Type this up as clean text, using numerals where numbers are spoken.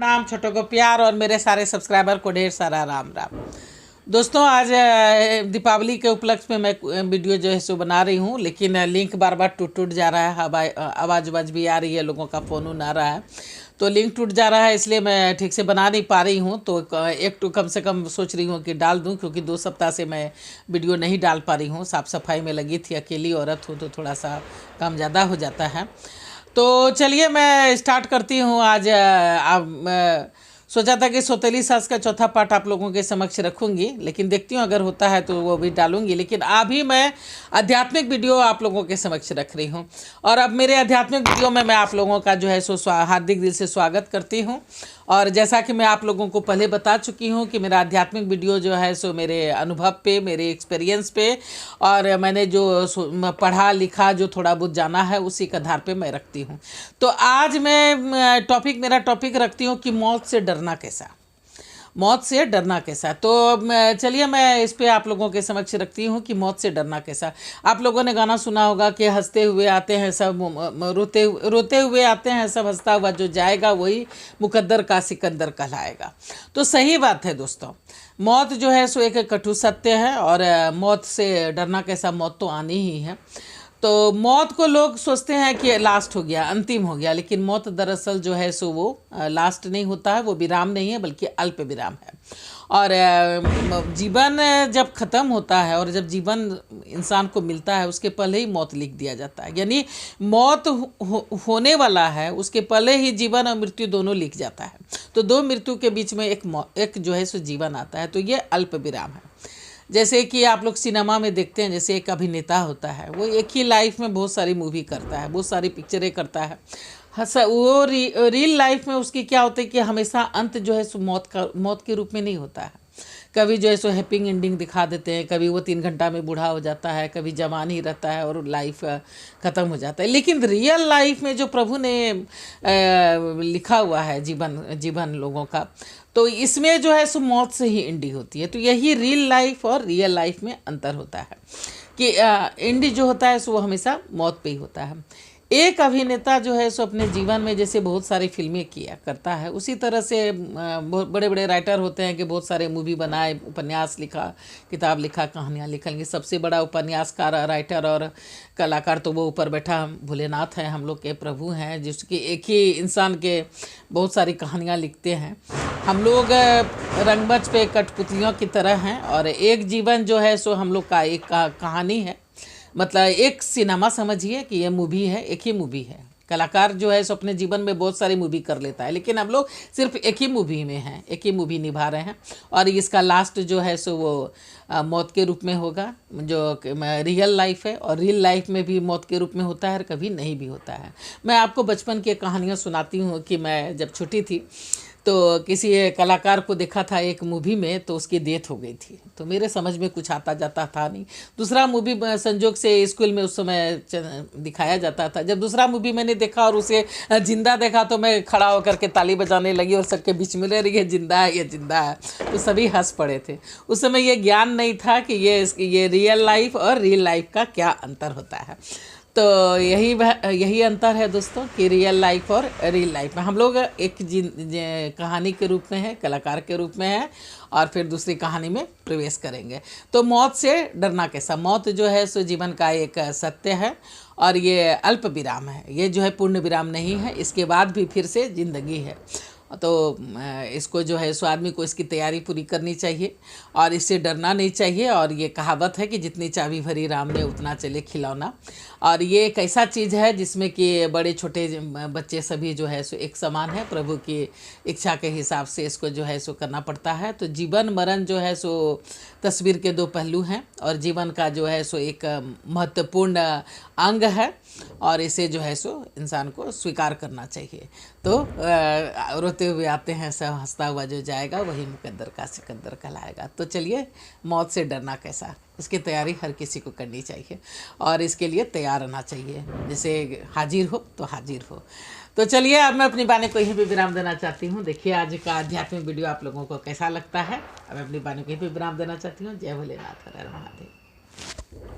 प्रणाम, छोटों को प्यार और मेरे सारे सब्सक्राइबर को ढेर सारा राम राम। दोस्तों, आज दीपावली के उपलक्ष्य में मैं वीडियो जो है सो बना रही हूँ, लेकिन लिंक बार बार टूट जा रहा है। आवाज़ भी आ रही है, लोगों का फ़ोन उन आ रहा है, तो लिंक टूट जा रहा है, इसलिए मैं ठीक से बना नहीं पा रही हूँ। तो एक तो कम से कम सोच रही हूँ कि डाल दूँ, क्योंकि 2 सप्ताह से मैं वीडियो नहीं डाल पा रही हूँ। साफ़ सफाई में लगी थी, अकेली औरत हूँ तो थोड़ा सा काम ज़्यादा हो जाता है। तो चलिए मैं स्टार्ट करती हूँ। आज सोचा था कि सौतेली सास का चौथा पार्ट आप लोगों के समक्ष रखूंगी, लेकिन देखती हूँ अगर होता है तो वो भी डालूंगी। लेकिन अभी मैं आध्यात्मिक वीडियो आप लोगों के समक्ष रख रही हूँ, और अब मेरे आध्यात्मिक वीडियो में मैं आप लोगों का जो है सो हार्दिक दिल से स्वागत करती हूँ। और जैसा कि मैं आप लोगों को पहले बता चुकी हूँ कि मेरा आध्यात्मिक वीडियो जो है सो मेरे अनुभव पे, मेरे एक्सपीरियंस पे, और मैंने जो पढ़ा लिखा, जो थोड़ा बहुत जाना है, उसी के आधार पे मैं रखती हूँ। तो आज मैं मेरा टॉपिक रखती हूँ कि मौत से डरना कैसा, मौत से डरना कैसा। तो चलिए मैं इस पे आप लोगों के समक्ष रखती हूँ कि मौत से डरना कैसा। आप लोगों ने गाना सुना होगा कि हंसते हुए आते हैं सब, रोते हुए आते हैं सब, हंसता हुआ जो जाएगा वही मुकद्दर का सिकंदर कहलाएगा। तो सही बात है दोस्तों, मौत जो है सो एक कटु सत्य है, और मौत से डरना कैसा, मौत तो आनी ही है। तो मौत को लोग सोचते हैं कि लास्ट हो गया, अंतिम हो गया, लेकिन मौत दरअसल जो है सो वो लास्ट नहीं होता है, वो विराम नहीं है बल्कि अल्प विराम है। और जीवन जब ख़त्म होता है और जब जीवन इंसान को मिलता है, उसके पहले ही मौत लिख दिया जाता है। यानी मौत होने वाला है, उसके पहले ही जीवन और मृत्यु दोनों लिख जाता है। तो 2 मृत्यु के बीच में एक जो है सो जीवन आता है, तो ये अल्प विराम है। जैसे कि आप लोग सिनेमा में देखते हैं, जैसे एक अभिनेता होता है, वो एक ही लाइफ में बहुत सारी मूवी करता है, बहुत सारी पिक्चरें करता है। वो रियल लाइफ में उसकी क्या होता है कि हमेशा अंत जो है सो मौत के रूप में नहीं होता है। कभी जो है सो हैप्पी एंडिंग दिखा देते हैं, कभी वो 3 घंटा में बूढ़ा हो जाता है, कभी जवान ही रहता है और लाइफ ख़त्म हो जाता है। लेकिन रियल लाइफ में जो प्रभु ने लिखा हुआ है जीवन लोगों का, तो इसमें जो है सो मौत से ही एंडिंग होती है। तो यही रियल लाइफ और रियल लाइफ में अंतर होता है कि एंड जो होता है सो वो हमेशा मौत पे ही होता है। एक अभिनेता जो है सो अपने जीवन में जैसे बहुत सारी फिल्में किया करता है, उसी तरह से बहुत बड़े बड़े राइटर होते हैं कि बहुत सारे मूवी बनाए, उपन्यास लिखा, किताब लिखा, कहानियाँ लिखेंगे। सबसे बड़ा उपन्यासकार, राइटर और कलाकार तो वो ऊपर बैठा भोलेनाथ हैं, हम लोग के प्रभु हैं, जिसकी एक ही इंसान के बहुत सारी कहानियाँ लिखते हैं। हम लोग रंगमंच पे कठपुतलियों की तरह हैं, और एक जीवन जो है सो हम लोग का एक कहानी है। मतलब एक सिनेमा समझिए कि ये मूवी है, एक ही मूवी है। कलाकार जो है सो अपने जीवन में बहुत सारी मूवी कर लेता है, लेकिन हम लोग सिर्फ एक ही मूवी में हैं, एक ही मूवी निभा रहे हैं। और इसका लास्ट जो है सो वो मौत के रूप में होगा, जो रियल लाइफ है। और रियल लाइफ में भी मौत के रूप में होता है और कभी नहीं भी होता है। मैं आपको बचपन की कहानियाँ सुनाती हूँ कि मैं जब छोटी थी तो किसी कलाकार को देखा था एक मूवी में, तो उसकी डेथ हो गई थी। तो मेरे समझ में कुछ आता जाता था नहीं। दूसरा मूवी संजोग से स्कूल में उस समय दिखाया जाता था। जब दूसरा मूवी मैंने देखा और उसे जिंदा देखा, तो मैं खड़ा होकर के ताली बजाने लगी और सबके बीच में रह रही है, जिंदा है, ये जिंदा है। तो सभी हंस पड़े थे। उस समय ये ज्ञान नहीं था कि ये रियल लाइफ और रियल लाइफ का क्या अंतर होता है। तो यही अंतर है दोस्तों कि रियल लाइफ और रियल लाइफ में हम लोग एक कहानी के रूप में है, कलाकार के रूप में है, और फिर दूसरी कहानी में प्रवेश करेंगे। तो मौत से डरना कैसा। मौत जो है सो जीवन का एक सत्य है, और ये अल्प विराम है, ये जो है पूर्ण विराम नहीं है। इसके बाद भी फिर से ज़िंदगी है। तो इसको जो है सो आदमी को इसकी तैयारी पूरी करनी चाहिए और इससे डरना नहीं चाहिए। और ये कहावत है कि जितनी चाबी भरी राम ने उतना चले खिलौना। और ये एक ऐसा चीज़ है जिसमें कि बड़े छोटे बच्चे सभी जो है सो एक समान है। प्रभु की इच्छा के हिसाब से इसको जो है सो करना पड़ता है। तो जीवन मरण जो है सो तस्वीर के 2 पहलू हैं, और जीवन का जो है सो एक महत्वपूर्ण अंग है, और इसे जो है सो इंसान को स्वीकार करना चाहिए। तो रोते हुए आते हैं सब, हंसता हुआ जो जाएगा वही मुकद्दर का सिकंदर कहलाएगा। तो चलिए, मौत से डरना कैसा, इसकी तैयारी हर किसी को करनी चाहिए, और इसके लिए तैयार रहना चाहिए। जैसे हाजिर हो तो हाजिर हो। तो चलिए, अब मैं अपनी बानी को यहीं पे विराम देना चाहती हूँ। देखिए आज का आध्यात्मिक वीडियो आप लोगों को कैसा लगता है। अब मैं अपनी बानी को यहीं पे विराम देना चाहती हूँ। जय भोलेनाथ, हर हर महादेव।